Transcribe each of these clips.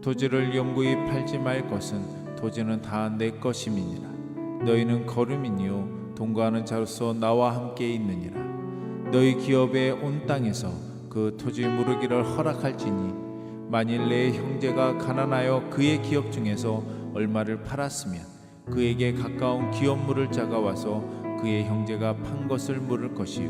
토지를 영구히 팔지 말 것은 토지는 다 내 것임이니라. 너희는 거름이니요 동거하는 자로서 나와 함께 있느니라. 너희 기업의 온 땅에서 그 토지 무르기를 허락할지니 만일 내 형제가 가난하여 그의 기업 중에서 얼마를 팔았으면 그에게 가까운 기업 물을 자가 와서 그의 형제가 판 것을 물을 것이요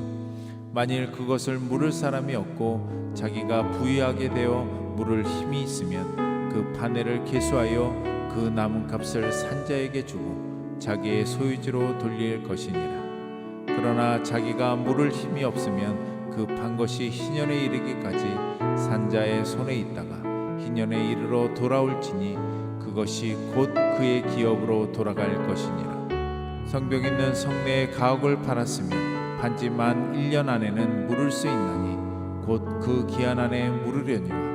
만일 그것을 물을 사람이 없고 자기가 부유하게 되어 물을 힘이 있으면 그 파내를 계수하여 그 남은 값을 산자에게 주고 자기의 소유지로 돌릴 것이니라. 그러나 자기가 물을 힘이 없으면 그 판 것이 희년에 이르기까지 산자의 손에 있다가 희년에 이르러 돌아올지니 그것이 곧 그의 기업으로 돌아갈 것이니라. 성벽 있는 성내에 가옥을 팔았으면 판지 만 1년 안에는 물을 수 있나니 곧 그 기한 안에 물으려니와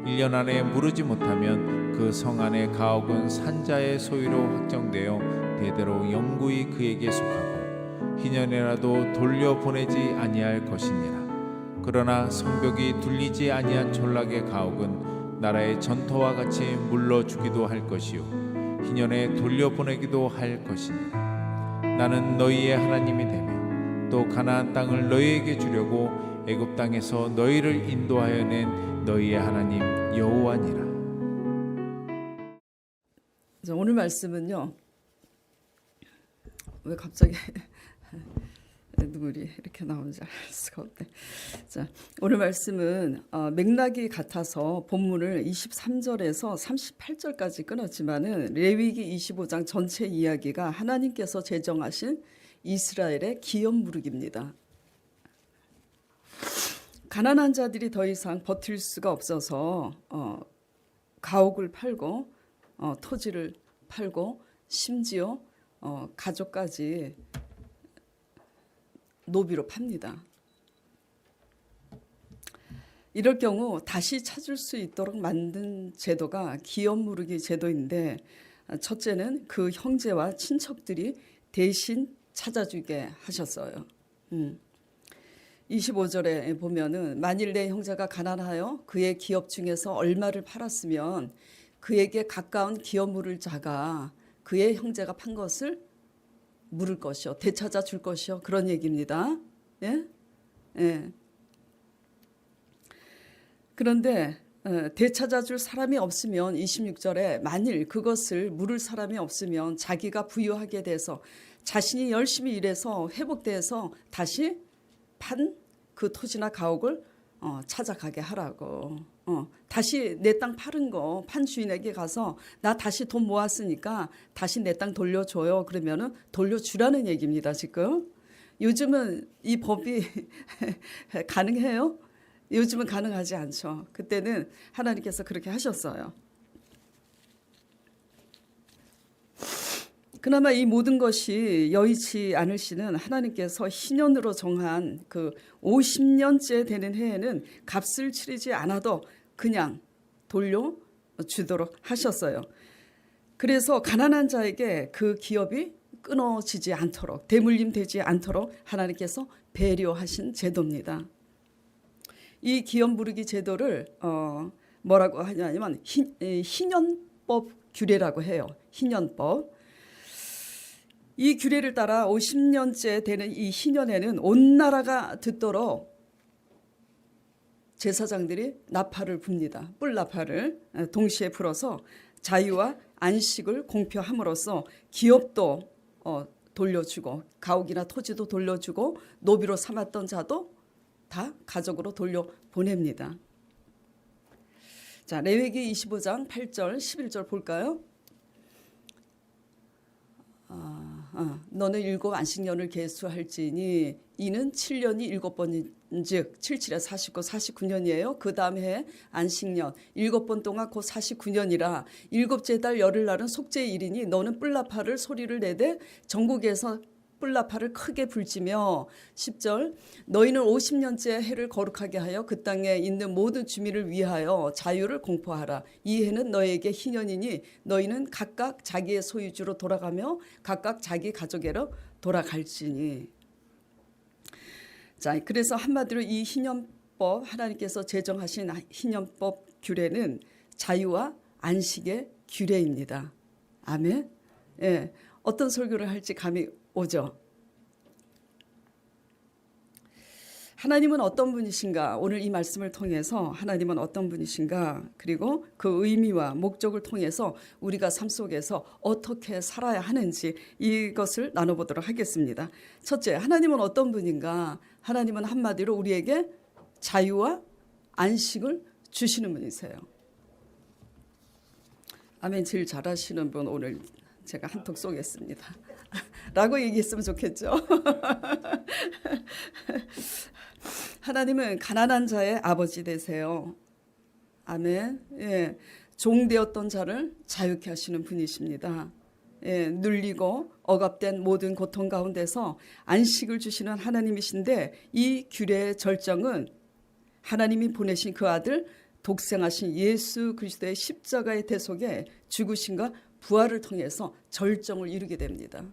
1년 안에 물으지 못하면 그 성 안의 가옥은 산자의 소유로 확정되어 대대로 영구히 그에게 속하고 희년이라도 돌려보내지 아니할 것이니라. 그러나 성벽이 둘리지 아니한 촌락의 가옥은 나라의 전토와 같이 물러주기도 할 것이요 희년에 돌려보내기도 할 것이니라. 나는 너희의 하나님이 되며 또 가나안 땅을 너희에게 주려고 애굽 땅에서 너희를 인도하여 낸 너희의 하나님 여호와니라. 오늘 말씀은요. 왜 갑자기 눈물이 이렇게 나오는지 알 수가 없네. 자, 오늘 말씀은 맥락이 같아서 본문을 23절에서 38절까지 끊었지만은 레위기 25장 전체 이야기가 하나님께서 제정하신 이스라엘의 기업 무르기입니다. 가난한 자들이 더 이상 버틸 수가 없어서 가옥을 팔고 토지를 팔고 심지어 가족까지 노비로 팝니다. 이럴 경우 다시 찾을 수 있도록 만든 제도가 기업 무르기 제도인데 첫째는 그 형제와 친척들이 대신 찾아주게 하셨어요. 25절에 보면은 만일 내 형제가 가난하여 그의 기업 중에서 얼마를 팔았으면 그에게 가까운 기업 물을 자가 그의 형제가 판 것을 물을 것이요 되찾아 줄 것이요 그런 얘기입니다. 예? 예. 그런데 되찾아 줄 사람이 없으면 26절에 만일 그것을 물을 사람이 없으면 자기가 부유하게 돼서 자신이 열심히 일해서 회복돼서 다시 판 그 토지나 가옥을 찾아가게 하라고. 다시 내 땅 팔은 거 판 주인에게 가서 나 다시 돈 모았으니까 다시 내 땅 돌려줘요. 그러면은 돌려주라는 얘기입니다. 지금 요즘은 이 법이 가능해요? 요즘은 가능하지 않죠. 그때는 하나님께서 그렇게 하셨어요. 그나마 이 모든 것이 여의치 않으시는 하나님께서 희년으로 정한 그 50년째 되는 해에는 값을 치르지 않아도 그냥 돌려주도록 하셨어요. 그래서 가난한 자에게 그 기업이 끊어지지 않도록 대물림 되지 않도록 하나님께서 배려하신 제도입니다. 이 기업 무르기 제도를 뭐라고 하냐면 희년법 규례라고 해요. 희년법. 이 규례를 따라 50년째 되는 이 희년에는 온 나라가 듣도록 제사장들이 나팔을 붑니다. 뿔 나팔을 동시에 불어서 자유와 안식을 공표함으로써 기업도 돌려주고 가옥이나 토지도 돌려주고 노비로 삼았던 자도 다 가족으로 돌려보냅니다. 자, 레위기 25장 8절 11절 볼까요? 너는 7 안식년을 계수할지니 이는 7년이 7번인즉 77에 49, 49년이에요. 그 다음 해 안식년 7번 동안 곧 49년이라 일곱째 달 열흘날은 속죄일이니 너는 뿔나팔을 소리를 내되 전국에서 뿔나팔을 크게 불지며 10절 너희는 50년째 해를 거룩하게 하여 그 땅에 있는 모든 주민을 위하여 자유를 공포하라. 이 해는 너에게 희년이니 너희는 각각 자기의 소유주로 돌아가며 각각 자기 가족에로 돌아갈지니. 자, 그래서 한마디로 이 희년법 하나님께서 제정하신 희년법 규례는 자유와 안식의 규례입니다. 아멘. 예, 어떤 설교를 할지 감이 오죠. 하나님은 어떤 분이신가? 오늘 이 말씀을 통해서 하나님은 어떤 분이신가? 그리고 그 의미와 목적을 통해서 우리가 삶 속에서 어떻게 살아야 하는지 이것을 나눠보도록 하겠습니다. 첫째, 하나님은 어떤 분인가? 하나님은 한마디로 우리에게 자유와 안식을 주시는 분이세요. 아멘. 제일 잘하시는 분 오늘 제가 한턱 쏘겠습니다. 라고 얘기했으면 좋겠죠. 하나님은 가난한 자의 아버지 되세요. 아멘. 예, 종되었던 자를 자유케 하시는 분이십니다. 예, 눌리고 억압된 모든 고통 가운데서 안식을 주시는 하나님이신데 이 규례의 절정은 하나님이 보내신 그 아들 독생하신 예수 그리스도의 십자가의 대속에 죽으심과 부활을 통해서 절정을 이루게 됩니다.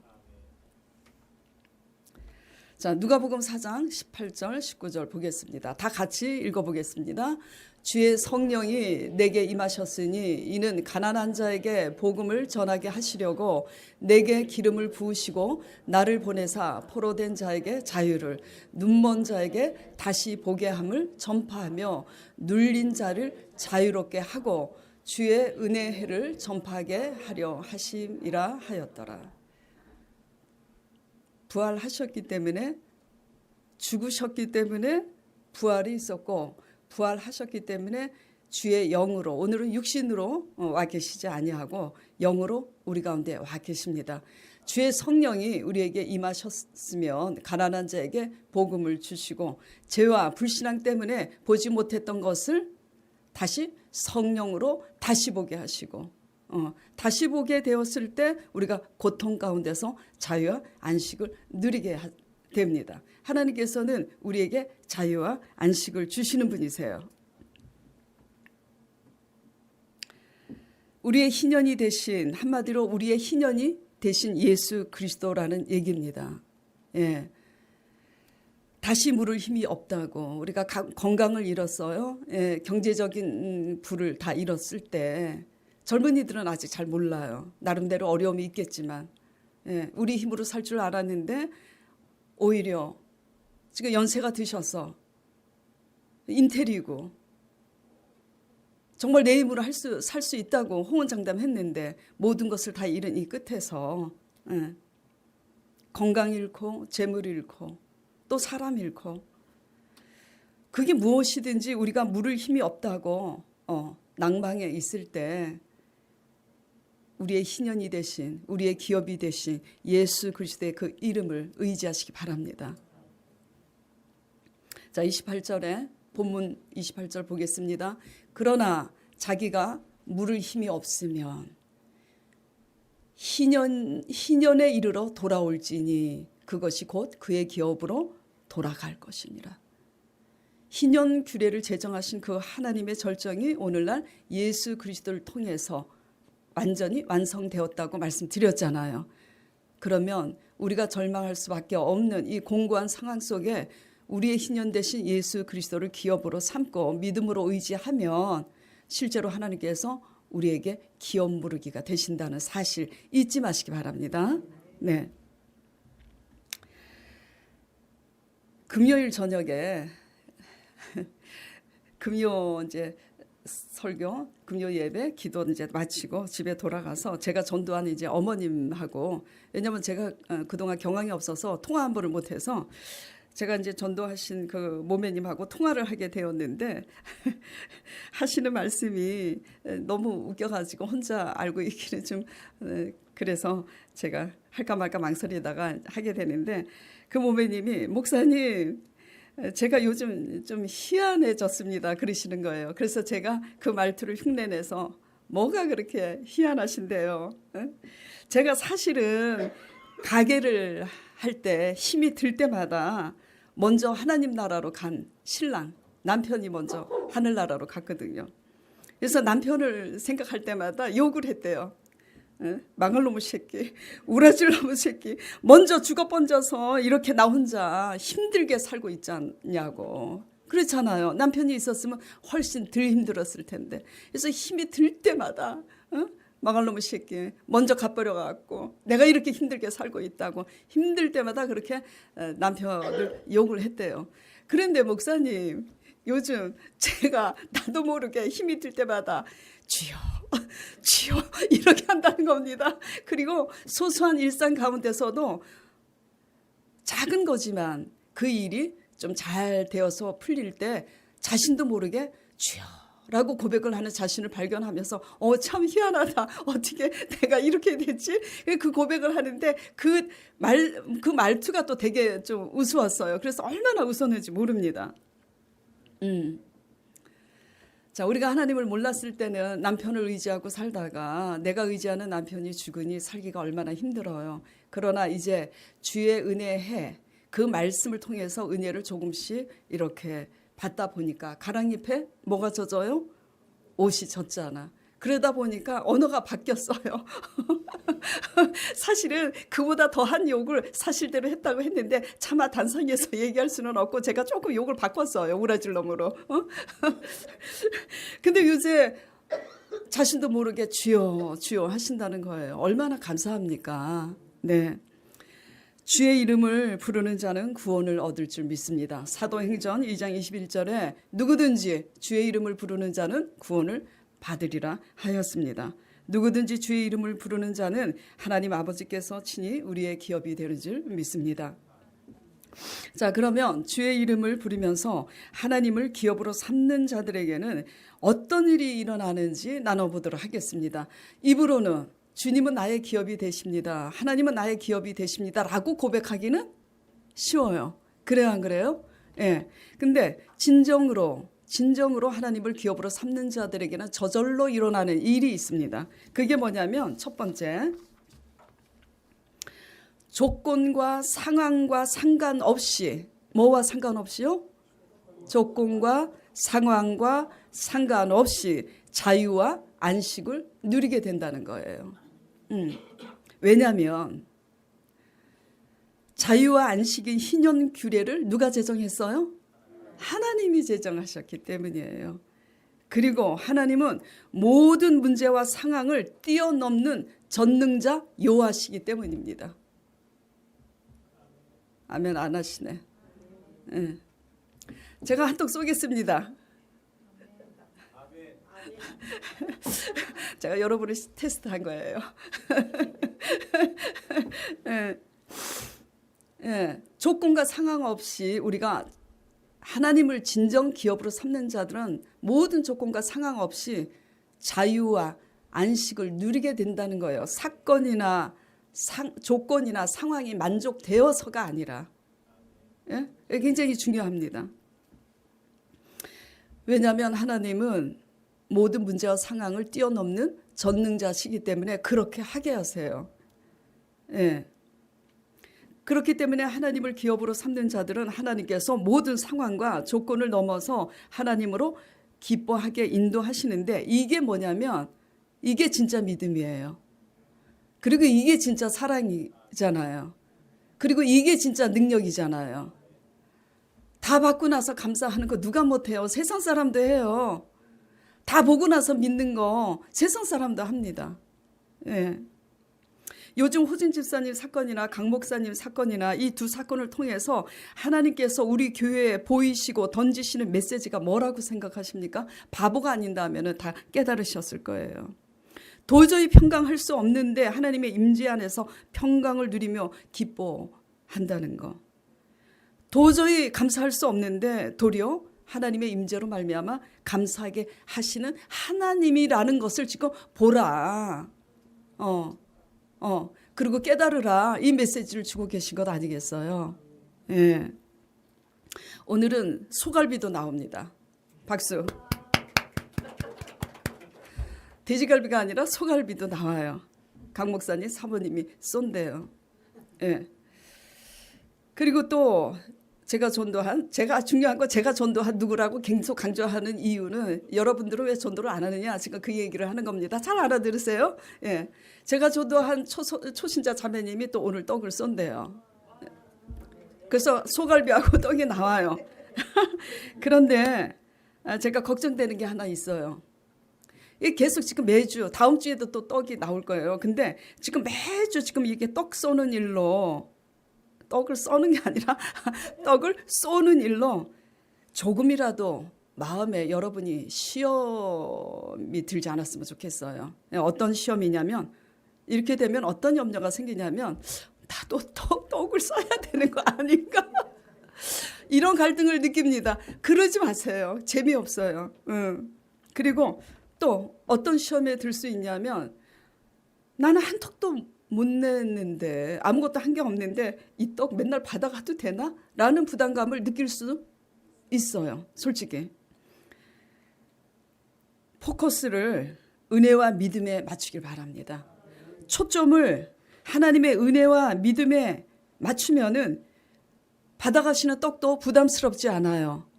자, 누가복음 4장 18절 19절 보겠습니다. 다 같이 읽어보겠습니다. 주의 성령이 내게 임하셨으니 이는 가난한 자에게 복음을 전하게 하시려고 내게 기름을 부으시고 나를 보내사 포로된 자에게 자유를 눈먼 자에게 다시 보게 함을 전파하며 눌린 자를 자유롭게 하고 주의 은혜의 해를 전파하게 하려 하심이라 하였더라. 부활하셨기 때문에 죽으셨기 때문에 부활이 있었고 부활하셨기 때문에 주의 영으로 오늘은 육신으로 와 계시지 아니하고 영으로 우리 가운데 와 계십니다. 주의 성령이 우리에게 임하셨으면 가난한 자에게 복음을 주시고 죄와 불신앙 때문에 보지 못했던 것을 다시 성령으로 다시 보게 하시고 다시 보게 되었을 때 우리가 고통 가운데서 자유와 안식을 누리게 됩니다. 하나님께서는 우리에게 자유와 안식을 주시는 분이세요. 우리의 희년이 되신 한마디로 우리의 희년이 되신 예수 그리스도라는 얘기입니다. 예. 다시 물을 힘이 없다고 우리가 건강을 잃었어요. 예. 경제적인 부를 다 잃었을 때 젊은이들은 아직 잘 몰라요. 나름대로 어려움이 있겠지만 예. 우리 힘으로 살 줄 알았는데 오히려 지금 연세가 드셔서 인텔이고 정말 내 힘으로 살 수 있다고 호언장담했는데 모든 것을 다 잃은 이 끝에서 건강 잃고 재물 잃고 또 사람 잃고 그게 무엇이든지 우리가 물을 힘이 없다고 낭망에 있을 때 우리의 희년이 되신 우리의 기업이 되신 예수 그리스도의 그 이름을 의지하시기 바랍니다. 자, 28절에 본문 28절 보겠습니다. 그러나 자기가 물을 힘이 없으면 희년에 이르러 돌아올지니 그것이 곧 그의 기업으로 돌아갈 것이니라. 희년 규례를 제정하신 그 하나님의 절정이 오늘날 예수 그리스도를 통해서 완전히 완성되었다고 말씀드렸잖아요. 그러면 우리가 절망할 수밖에 없는 이 공고한 상황 속에 우리의 희년 되신 예수 그리스도를 기업으로 삼고 믿음으로 의지하면 실제로 하나님께서 우리에게 기업 무르기가 되신다는 사실 잊지 마시기 바랍니다. 네. 금요일 저녁에 금요 이제 설교, 금요 예배, 기도 이제 마치고 집에 돌아가서 제가 전도한 이제 어머님하고 왜냐하면 제가 그동안 경황이 없어서 통화 한 번을 못해서 제가 이제 전도하신 그 모매님하고 통화를 하게 되었는데 하시는 말씀이 너무 웃겨가지고 혼자 알고 있기는 좀 그래서 제가 할까 말까 망설이다가 하게 되는데 그 모매님이 목사님 제가 요즘 좀 희한해졌습니다 그러시는 거예요. 그래서 제가 그 말투를 흉내내서 뭐가 그렇게 희한하신데요. 제가 사실은 가게를 할 때 힘이 들 때마다 먼저 하나님 나라로 간 신랑 남편이 먼저 하늘나라로 갔거든요. 그래서 남편을 생각할 때마다 욕을 했대요. 망할 놈의 새끼, 우라질 놈의 새끼, 먼저 죽어 번져서 이렇게 나 혼자 힘들게 살고 있지 않냐고. 그렇잖아요. 남편이 있었으면 훨씬 덜 힘들었을 텐데. 그래서 힘이 들 때마다 망할 놈의 새끼 먼저 갚으려 갖고 내가 이렇게 힘들게 살고 있다고 힘들 때마다 그렇게 남편을 욕을 했대요. 그런데 목사님, 요즘 제가 나도 모르게 힘이 들 때마다 주여 주여 이렇게 한다는 겁니다. 그리고 소소한 일상 가운데서도 작은 거지만 그 일이 좀 잘 되어서 풀릴 때 자신도 모르게 주여라고 고백을 하는 자신을 발견하면서 참 희한하다. 어떻게 내가 이렇게 됐지? 그 고백을 하는데 그 말투가 또 되게 좀 우스웠어요. 그래서 얼마나 웃었는지 모릅니다. 자, 우리가 하나님을 몰랐을 때는 남편을 의지하고 살다가 내가 의지하는 남편이 죽으니 살기가 얼마나 힘들어요. 그러나 이제 주의 은혜에 그 말씀을 통해서 은혜를 조금씩 이렇게 받다 보니까 가랑잎에 뭐가 젖어요? 옷이 젖잖아. 그러다 보니까 언어가 바뀌었어요. 사실은 그보다 더한 욕을 사실대로 했다고 했는데 차마 단상에서 얘기할 수는 없고 제가 조금 욕을 바꿨어요. 우라질 놈으로. 근데 요새 자신도 모르게 주여 주여 하신다는 거예요. 얼마나 감사합니까? 네. 주의 이름을 부르는 자는 구원을 얻을 줄 믿습니다. 사도행전 2장 21절에 누구든지 주의 이름을 부르는 자는 구원을 받으리라 하였습니다. 누구든지 주의 이름을 부르는 자는 하나님 아버지께서 친히 우리의 기업이 되는 줄 믿습니다. 자, 그러면 주의 이름을 부르면서 하나님을 기업으로 삼는 자들에게는 어떤 일이 일어나는지 나눠보도록 하겠습니다. 입으로는 주님은 나의 기업이 되십니다. 하나님은 나의 기업이 되십니다. 라고 고백하기는 쉬워요. 그래요, 안 그래요? 예. 근데 진정으로 하나님을 기업으로 삼는 자들에게는 저절로 일어나는 일이 있습니다. 그게 뭐냐면 첫 번째, 조건과 상황과 상관없이, 뭐와 상관없이요? 조건과 상황과 상관없이 자유와 안식을 누리게 된다는 거예요. 왜냐하면 자유와 안식인 희년 규례를 누가 제정했어요? 하나님이 제정하셨기 때문이에요. 그리고 하나님은 모든 문제와 상황을 뛰어넘는 전능자 여호와시기 때문입니다. 아멘 안 하시네. 네. 제가 한턱 쏘겠습니다. 제가 여러분을 테스트한 거예요. 네. 네. 조건과 상황 없이 우리가 하나님을 진정 기업으로 삼는 자들은 모든 조건과 상황 없이 자유와 안식을 누리게 된다는 거예요. 사건이나 조건이나 상황이 만족되어서가 아니라. 예? 굉장히 중요합니다. 왜냐하면 하나님은 모든 문제와 상황을 뛰어넘는 전능자시기 때문에 그렇게 하게 하세요. 예. 그렇기 때문에 하나님을 기업으로 삼는 자들은 하나님께서 모든 상황과 조건을 넘어서 하나님으로 기뻐하게 인도하시는데 이게 뭐냐면 이게 진짜 믿음이에요. 그리고 이게 진짜 사랑이잖아요. 그리고 이게 진짜 능력이잖아요. 다 받고 나서 감사하는 거 누가 못해요? 세상 사람도 해요. 다 보고 나서 믿는 거 세상 사람도 합니다. 예. 요즘 호진 집사님 사건이나 강 목사님 사건이나 이 두 사건을 통해서 하나님께서 우리 교회에 보이시고 던지시는 메시지가 뭐라고 생각하십니까? 바보가 아닌다면 다 깨달으셨을 거예요. 도저히 평강할 수 없는데 하나님의 임재 안에서 평강을 누리며 기뻐한다는 거. 도저히 감사할 수 없는데 도리어 하나님의 임재로 말미암아 감사하게 하시는 하나님이라는 것을 지금 보라. 그리고 깨달으라. 이 메시지를 주고 계신 것 아니겠어요? 예. 오늘은 소갈비도 나옵니다. 박수. 돼지갈비가 아니라 소갈비도 나와요. 강 목사님 사모님이 쏜대요. 예. 그리고 또 제가 중요한 거 제가 전도한 누구라고 계속 강조하는 이유는 여러분들은 왜 전도를 안 하느냐 지금 그 얘기를 하는 겁니다. 잘 알아들으세요? 예, 제가 전도한 초신자 자매님이 또 오늘 떡을 쏜대요. 그래서 소갈비하고 떡이 나와요. 그런데 제가 걱정되는 게 하나 있어요. 이게 계속 지금 매주 다음 주에도 또 떡이 나올 거예요. 근데 지금 매주 지금 이게 떡 쏘는 일로 떡을 써는 게 아니라 떡을 쏘는 일로 조금이라도 마음에 여러분이 시험이 들지 않았으면 좋겠어요. 어떤 시험이냐면 이렇게 되면 어떤 염려가 생기냐면 나도 떡을 써야 되는 거 아닌가? 이런 갈등을 느낍니다. 그러지 마세요. 재미없어요. 그리고 또 어떤 시험에 들 수 있냐면 나는 한 턱도 못 냈는데 아무것도 한 게 없는데 이 떡 맨날 받아가도 되나? 라는 부담감을 느낄 수 있어요. 솔직히. 포커스를 은혜와 믿음에 맞추길 바랍니다. 초점을 하나님의 은혜와 믿음에 맞추면은 받아가시는 떡도 부담스럽지 않아요.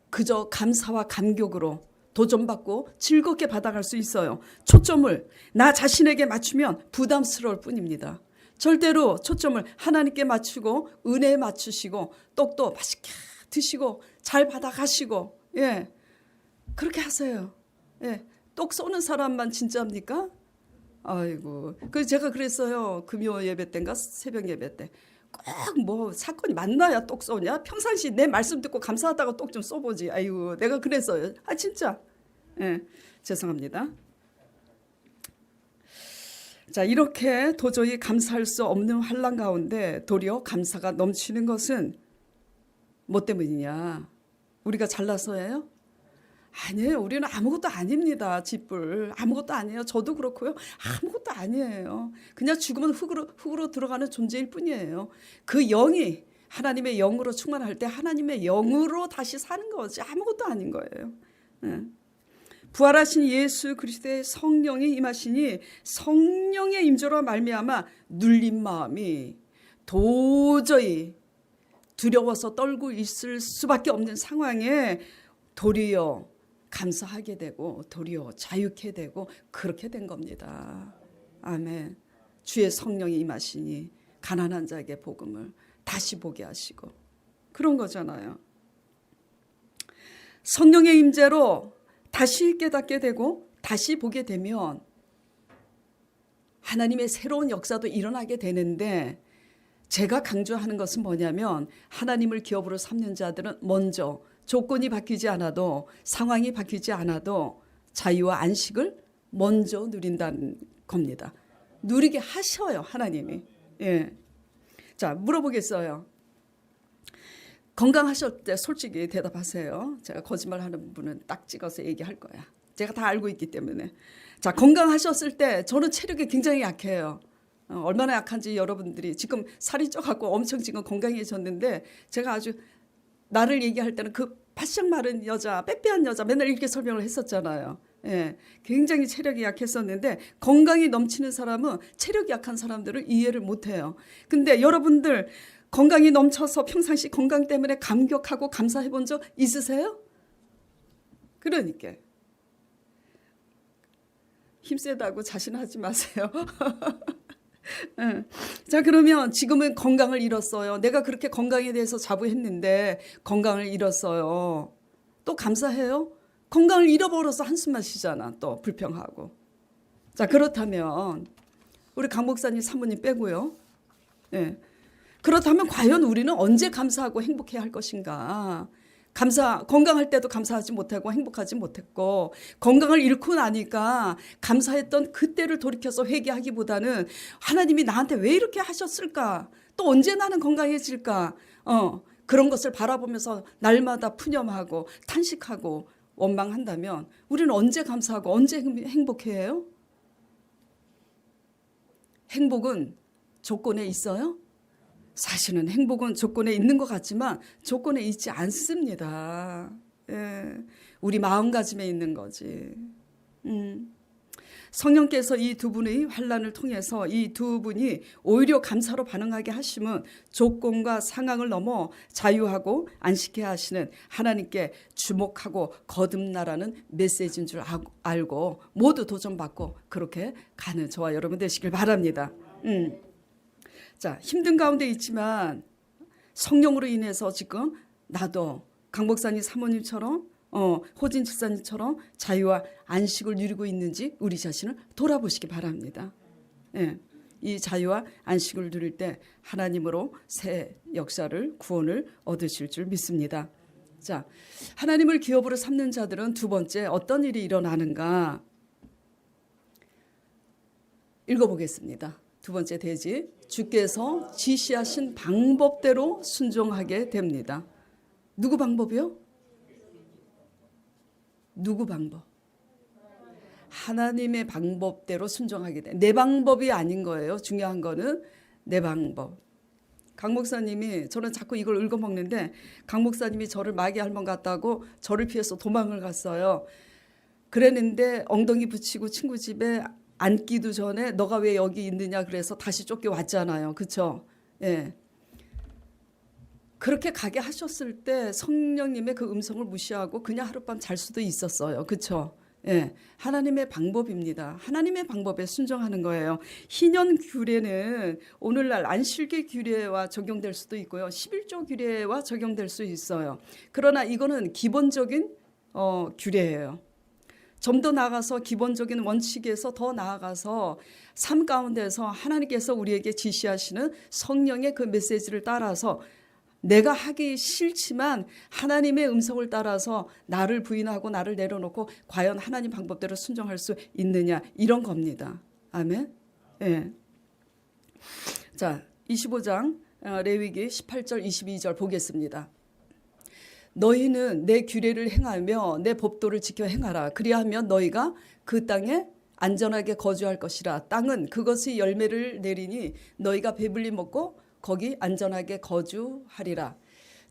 그저 감사와 감격으로 도전받고 즐겁게 받아갈 수 있어요. 초점을 나 자신에게 맞추면 부담스러울 뿐입니다. 절대로 초점을 하나님께 맞추고 은혜에 맞추시고 떡도 맛있게 드시고 잘 받아가시고 그렇게 하세요. 떡 쏘는 사람만 진짜입니까? 아이고, 제가 그랬어요. 금요 예배 때인가 새벽 예배 때. 꼭 뭐 사건이 만나야 떡 쏘냐? 평상시 내 말씀 듣고 감사하다가 떡 좀 쏘보지. 아이고, 내가 그랬어요. 진짜. 죄송합니다. 자, 이렇게 도저히 감사할 수 없는 환난 가운데 도리어 감사가 넘치는 것은 뭐 때문이냐? 우리가 잘나서예요? 아니에요. 우리는 아무것도 아닙니다. 짓불. 아무것도 아니에요. 저도 그렇고요. 아무것도 아니에요. 그냥 죽으면 흙으로 들어가는 존재일 뿐이에요. 그 영이 하나님의 영으로 충만할 때 하나님의 영으로 다시 사는 거지. 아무것도 아닌 거예요. 부활하신 예수 그리스도의 성령이 임하시니 성령의 임재로 말미암아 눌린 마음이 도저히 두려워서 떨고 있을 수밖에 없는 상황에 도리어 감사하게 되고 도리어 자유케 되고 그렇게 된 겁니다. 아멘. 주의 성령이 임하시니 가난한 자에게 복음을 다시 보게 하시고 그런 거잖아요. 성령의 임재로 다시 깨닫게 되고 다시 보게 되면 하나님의 새로운 역사도 일어나게 되는데 제가 강조하는 것은 뭐냐면 하나님을 기업으로 삼는 자들은 먼저 조건이 바뀌지 않아도 상황이 바뀌지 않아도 자유와 안식을 먼저 누린다는 겁니다. 누리게 하셔요, 하나님이. 자, 물어보겠어요. 건강하실 때 솔직히 대답하세요. 제가 거짓말하는 분은 딱 찍어서 얘기할 거야. 제가 다 알고 있기 때문에. 자, 건강하셨을 때 저는 체력이 굉장히 약해요. 얼마나 약한지 여러분들이 지금 살이 쪄갖고 엄청 지금 건강해졌는데 제가 아주 나를 얘기할 때는 그 바싹 마른 여자, 빼빼한 여자 맨날 이렇게 설명을 했었잖아요. 굉장히 체력이 약했었는데 건강이 넘치는 사람은 체력이 약한 사람들을 이해를 못해요. 근데 여러분들 건강이 넘쳐서 평상시 건강 때문에 감격하고 감사해 본 적 있으세요? 그러니까 힘세다고 자신하지 마세요. 자, 그러면 지금은 건강을 잃었어요. 내가 그렇게 건강에 대해서 자부했는데 건강을 잃었어요. 또 감사해요? 건강을 잃어버려서 한숨만 쉬잖아. 또 불평하고. 자, 그렇다면 우리 강 목사님 사모님 빼고요. 그렇다면 과연 우리는 언제 감사하고 행복해야 할 것인가? 건강할 때도 감사하지 못하고 행복하지 못했고 건강을 잃고 나니까 감사했던 그때를 돌이켜서 회개하기보다는 하나님이 나한테 왜 이렇게 하셨을까? 또 언제 나는 건강해질까? 그런 것을 바라보면서 날마다 푸념하고 탄식하고 원망한다면 우리는 언제 감사하고 언제 행복해요? 행복은 조건에 있어요? 사실은 행복은 조건에 있는 것 같지만 조건에 있지 않습니다. 우리 마음가짐에 있는 거지. 성령께서 이 두 분의 환난을 통해서 이 두 분이 오히려 감사로 반응하게 하시면 조건과 상황을 넘어 자유하고 안식해 하시는 하나님께 주목하고 거듭나라는 메시지인 줄 알고 모두 도전받고 그렇게 가는 저와 여러분 되시길 바랍니다. 자, 힘든 가운데 있지만 성령으로 인해서 지금 나도 강 목사님 사모님처럼 호진 집사님처럼 자유와 안식을 누리고 있는지 우리 자신을 돌아보시기 바랍니다. 예. 이 자유와 안식을 누릴 때 하나님으로 새 역사를 구원을 얻으실 줄 믿습니다. 자, 하나님을 기업으로 삼는 자들은 두 번째 어떤 일이 일어나는가 읽어보겠습니다. 두 번째 대지, 주께서 지시하신 방법대로 순종하게 됩니다. 누구 방법이요? 누구 방법? 하나님의 방법대로 순종하게 돼. 내 방법이 아닌 거예요. 중요한 거는 내 방법. 강 목사님이, 저는 자꾸 이걸 읽어먹는데 강 목사님이 저를 마귀 할멈 같다고 저를 피해서 도망을 갔어요. 그랬는데 엉덩이 붙이고 친구 집에 앉기도 전에 너가 왜 여기 있느냐 그래서 다시 쫓겨왔잖아요. 그렇죠? 예. 그렇게 가게 하셨을 때 성령님의 그 음성을 무시하고 그냥 하룻밤 잘 수도 있었어요. 그렇죠? 예, 하나님의 방법입니다. 하나님의 방법에 순종하는 거예요. 희년 규례는 오늘날 안식일 규례와 적용될 수도 있고요. 11조 규례와 적용될 수 있어요. 그러나 이거는 기본적인 규례예요. 좀 더 나아가서 기본적인 원칙에서 더 나아가서 삶 가운데서 하나님께서 우리에게 지시하시는 성령의 그 메시지를 따라서 내가 하기 싫지만 하나님의 음성을 따라서 나를 부인하고 나를 내려놓고 과연 하나님 방법대로 순종할 수 있느냐, 이런 겁니다. 아멘. 예. 자, 25장 레위기 18절 22절 보겠습니다. 너희는 내 규례를 행하며 내 법도를 지켜 행하라. 그리하면 너희가 그 땅에 안전하게 거주할 것이라. 땅은 그것의 열매를 내리니 너희가 배불리 먹고 거기 안전하게 거주하리라.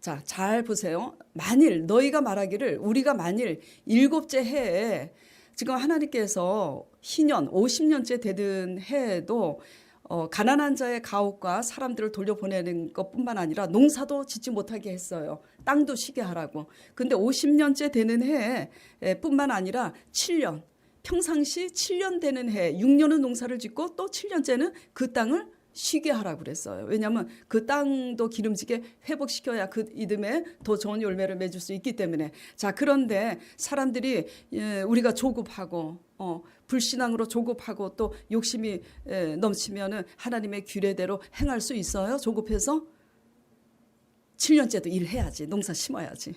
자, 잘 보세요. 만일 너희가 말하기를 우리가 만일 일곱째 해에, 지금 하나님께서 희년 50년째 되는 해에도 가난한 자의 가옥과 사람들을 돌려보내는 것뿐만 아니라 농사도 짓지 못하게 했어요. 땅도 쉬게 하라고. 근데 50년째 되는 해에 뿐만 아니라 7년, 평상시 7년 되는 해, 6년은 농사를 짓고 또 7년째는 그 땅을 쉬게 하라고 그랬어요. 왜냐하면 그 땅도 기름지게 회복시켜야 그 이듬해 더 좋은 열매를 맺을 수 있기 때문에. 자, 그런데 사람들이 우리가 조급하고 불신앙으로 조급하고 또 욕심이 넘치면은 하나님의 규례대로 행할 수 있어요? 조급해서? 7년째도 일해야지. 농사 심어야지.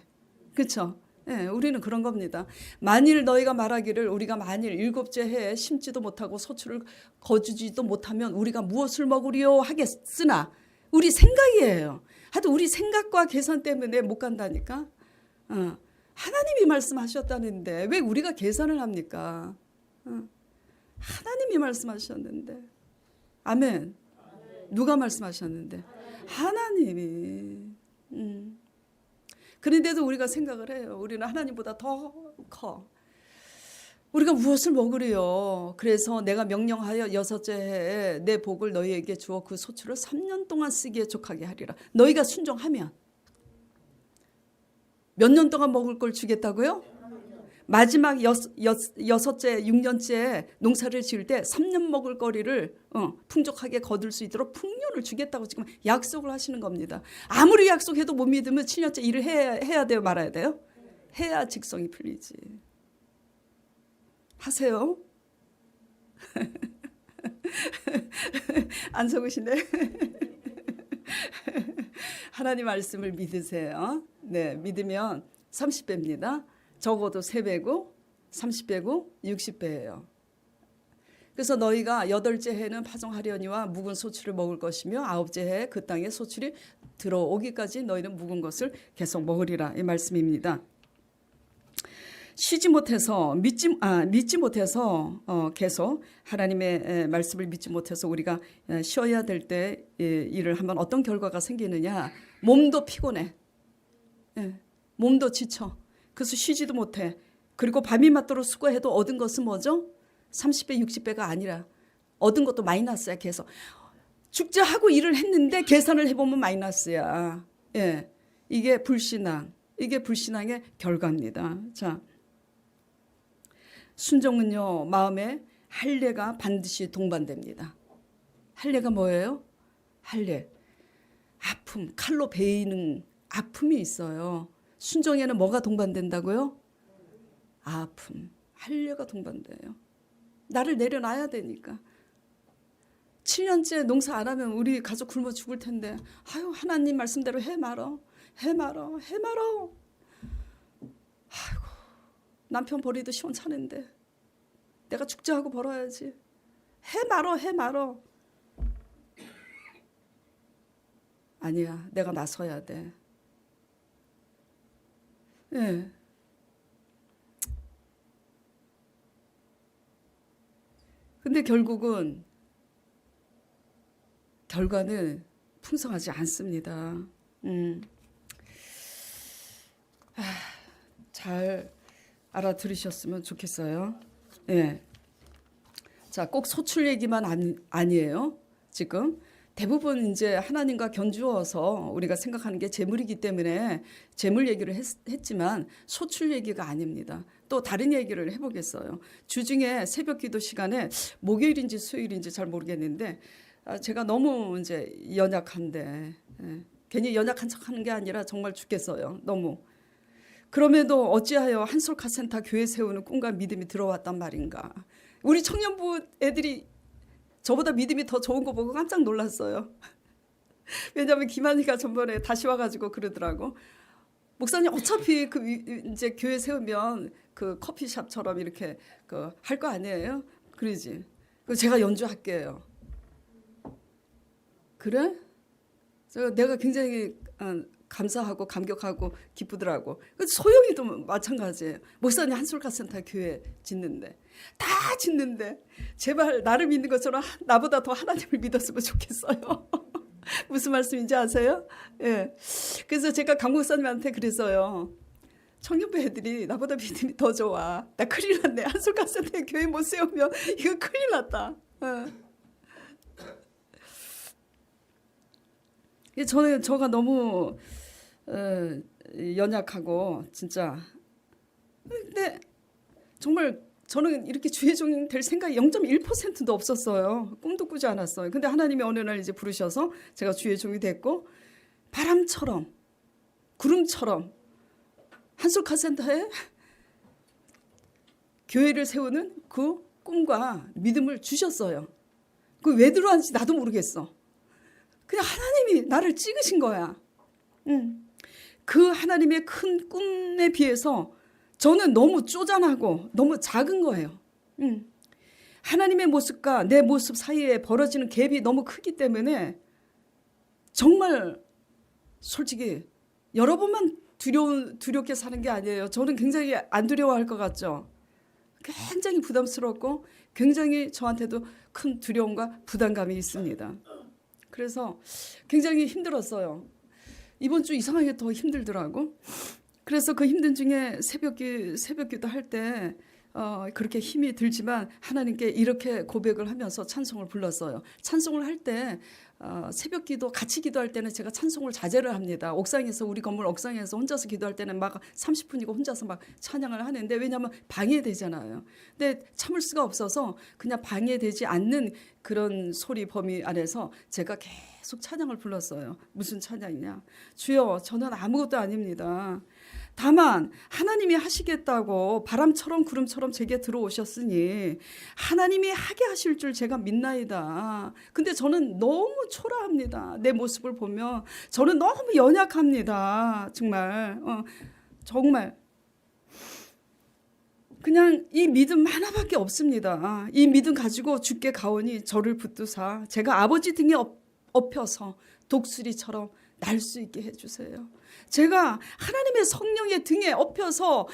그렇죠? 예, 우리는 그런 겁니다. 만일 너희가 말하기를 우리가 만일 일곱째 해에 심지도 못하고 소출을 거두지도 못하면 우리가 무엇을 먹으리요 하겠으나, 우리 생각이에요. 하여튼 우리 생각과 계산 때문에 못 간다니까. 하나님이 말씀하셨다는데 왜 우리가 계산을 합니까? 하나님이 말씀하셨는데. 아멘. 누가 말씀하셨는데? 하나님이. 그런데도 우리가 생각을 해요. 우리는 하나님보다 더 커. 우리가 무엇을 먹으리요? 그래서 내가 명령하여 여섯째 해에 내 복을 너희에게 주어 그 소출을 3년 동안 쓰기에 족하게 하리라. 너희가 순종하면 몇 년 동안 먹을 걸 주겠다고요? 마지막 여섯째 6년째 농사를 지을 때 3년 먹을 거리를 풍족하게 거둘 수 있도록 풍년을 주겠다고 지금 약속을 하시는 겁니다. 아무리 약속해도 못 믿으면 7년째 일을 해야 돼요, 말아야 돼요? 해야 직성이 풀리지. 하세요. 안 속으시네. 하나님 말씀을 믿으세요. 네, 믿으면 30배입니다. 적어도 3배고 30배고 60배예요. 그래서 너희가 여덟째 해는 파종하려니와 묵은 소출을 먹을 것이며 아홉째 해에 그 땅에 소출이 들어오기까지 너희는 묵은 것을 계속 먹으리라, 이 말씀입니다. 쉬지 못해서 믿지 못해서 계속 하나님의 말씀을 믿지 못해서 우리가 쉬어야 될 때 일을 하면 어떤 결과가 생기느냐? 몸도 피곤해. 몸도 지쳐. 그래서 쉬지도 못해. 그리고 밤이 맞도록 수고해도 얻은 것은 뭐죠? 30배, 60배가 아니라 얻은 것도 마이너스야. 계속 죽자 하고 일을 했는데 계산을 해보면 마이너스야. 예, 이게 불신앙. 이게 불신앙의 결과입니다. 자, 순종은요, 마음에 할례가 반드시 동반됩니다. 할례가 뭐예요? 할례. 아픔, 칼로 베이는 아픔이 있어요. 순종에는 뭐가 동반된다고요? 아픔, 한려가 동반돼요. 나를 내려놔야 되니까. 7년째 농사 안 하면 우리 가족 굶어 죽을 텐데, 아유, 하나님 말씀대로 해 말어. 해 말어. 해 말어. 아이고, 남편 버리도 시원찮은데 내가 축제하고 벌어야지. 해 말어. 해 말어. 아니야, 내가 나서야 돼. 예. 근데 결과는 풍성하지 않습니다. 잘 알아들으셨으면 좋겠어요. 예. 자, 꼭 소출 얘기만 아니에요. 지금 대부분 이제 하나님과 견주어서 우리가 생각하는 게 재물이기 때문에 재물 얘기를 했지만 소출 얘기가 아닙니다. 또 다른 얘기를 해보겠어요. 주중에 새벽 기도 시간에 목요일인지 수요일인지 잘 모르겠는데 제가 너무 이제 연약한데 괜히 연약한 척하는 게 아니라 정말 죽겠어요. 너무. 그럼에도 어찌하여 한솔카센터 교회 세우는 꿈과 믿음이 들어왔단 말인가. 우리 청년부 애들이 저보다 믿음이 더 좋은 거 보고 깜짝 놀랐어요. 왜냐하면 김한희가 전번에 다시 와가지고 그러더라고. 목사님 어차피 그 이제 교회 세우면 그 커피숍처럼 이렇게 그 할 거 아니에요? 그러지. 그 제가 연주할게요. 그래? 내가 굉장히 감사하고 감격하고 기쁘더라고. 소영이도 마찬가지예요. 목사님 한솔카센터 교회 짓는데 다 짓는데 제발 나를 믿는 것처럼 나보다 더 하나님을 믿었으면 좋겠어요. 무슨 말씀인지 아세요? 예. 그래서 제가 강 목사님한테 그랬어요. 청년부 애들이 나보다 믿음이 더 좋아. 나 큰일 났네. 한솔카센터 교회 못 세우면 이거 큰일 났다. 저가 너무 연약하고 진짜. 근데 정말 저는 이렇게 주의 종이 될 생각이 0.1%도 없었어요. 꿈도 꾸지 않았어요. 근데 하나님이 어느 날 이제 부르셔서 제가 주의 종이 됐고 바람처럼 구름처럼 한솔카센터에 교회를 세우는 그 꿈과 믿음을 주셨어요. 그 왜 들어왔는지 나도 모르겠어. 그냥 하나님이 나를 찍으신 거야. 그 하나님의 큰 꿈에 비해서 저는 너무 쪼잔하고 너무 작은 거예요. 하나님의 모습과 내 모습 사이에 벌어지는 갭이 너무 크기 때문에 정말 솔직히 여러분만 두렵게 사는 게 아니에요. 저는 굉장히 안 두려워할 것 같죠. 굉장히 부담스럽고 굉장히 저한테도 큰 두려움과 부담감이 있습니다. 그래서 굉장히 힘들었어요. 이번 주 이상하게 더 힘들더라고. 그래서 그 힘든 중에 새벽기도 할 때 그렇게 힘이 들지만 하나님께 이렇게 고백을 하면서 찬송을 불렀어요. 찬송을 할 때 새벽기도 같이 기도할 때는 제가 찬송을 자제를 합니다. 옥상에서 우리 건물 옥상에서 혼자서 기도할 때는 막 30분이고 혼자서 막 찬양을 하는데 왜냐하면 방해되잖아요. 근데 참을 수가 없어서 그냥 방해되지 않는 그런 소리 범위 안에서 제가 계속 찬양을 불렀어요. 무슨 찬양이냐? 주여, 저는 아무것도 아닙니다. 다만 하나님이 하시겠다고 바람처럼 구름처럼 제게 들어오셨으니 하나님이 하게 하실 줄 제가 믿나이다. 근데 저는 너무 초라합니다. 내 모습을 보면 저는 너무 연약합니다. 정말 그냥 이 믿음 하나밖에 없습니다. 이 믿음 가지고 주께 가오니 저를 붙드사 제가 아버지 등에 엎혀서 독수리처럼 날 수 있게 해주세요. 제가 하나님의 성령의 등에 엎혀서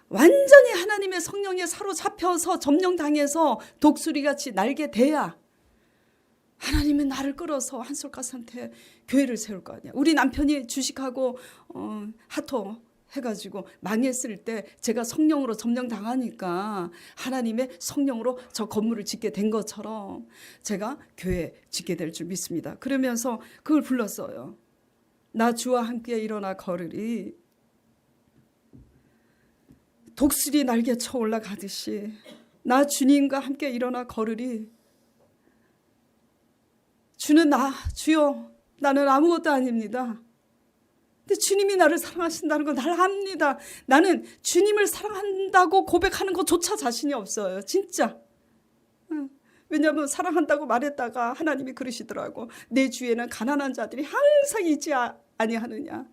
완전히 하나님의 성령에 사로잡혀서 점령당해서 독수리같이 날게 돼야 하나님은 나를 끌어서 한솔카센터에 교회를 세울 거 아니야. 우리 남편이 주식하고 하토 해가지고 망했을 때 제가 성령으로 점령당하니까 하나님의 성령으로 저 건물을 짓게 된 것처럼 제가 교회 짓게 될 줄 믿습니다. 그러면서 그걸 불렀어요. 나 주와 함께 일어나 걸으리. 독수리 날개 쳐 올라가듯이 나 주님과 함께 일어나 걸으리. 주여 나는 아무것도 아닙니다. 근데 주님이 나를 사랑하신다는 걸 날 압니다. 나는 주님을 사랑한다고 고백하는 것조차 자신이 없어요. 진짜. 왜냐하면 사랑한다고 말했다가 하나님이 그러시더라고. 내 주위에는 가난한 자들이 항상 있지 아니하느냐.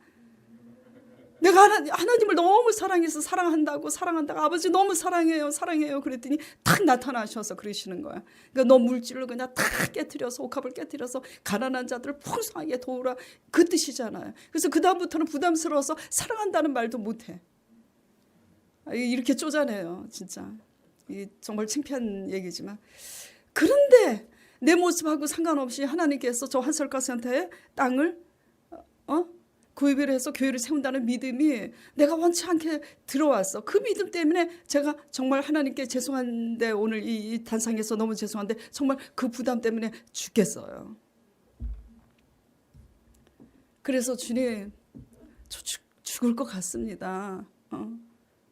내가 하나님을 너무 사랑해서 사랑한다고 아버지 너무 사랑해요 그랬더니 탁 나타나셔서 그러시는 거야. 그러니까 너 물질을 그냥 탁 깨트려서 옥합을 깨트려서 가난한 자들을 풍성하게 도우라, 그 뜻이잖아요. 그래서 그 다음부터는 부담스러워서 사랑한다는 말도 못해. 이렇게 쪼잔해요 진짜. 정말 창피한 얘기지만, 그런데 내 모습하고 상관없이 하나님께서 저 한설가센터에 땅을 구입을 해서 교회를 세운다는 믿음이 내가 원치 않게 들어왔어. 그 믿음 때문에 제가 정말 하나님께 죄송한데, 오늘 이 단상에서 너무 죄송한데 정말 그 부담 때문에 죽겠어요. 그래서 주님, 저 죽을 것 같습니다.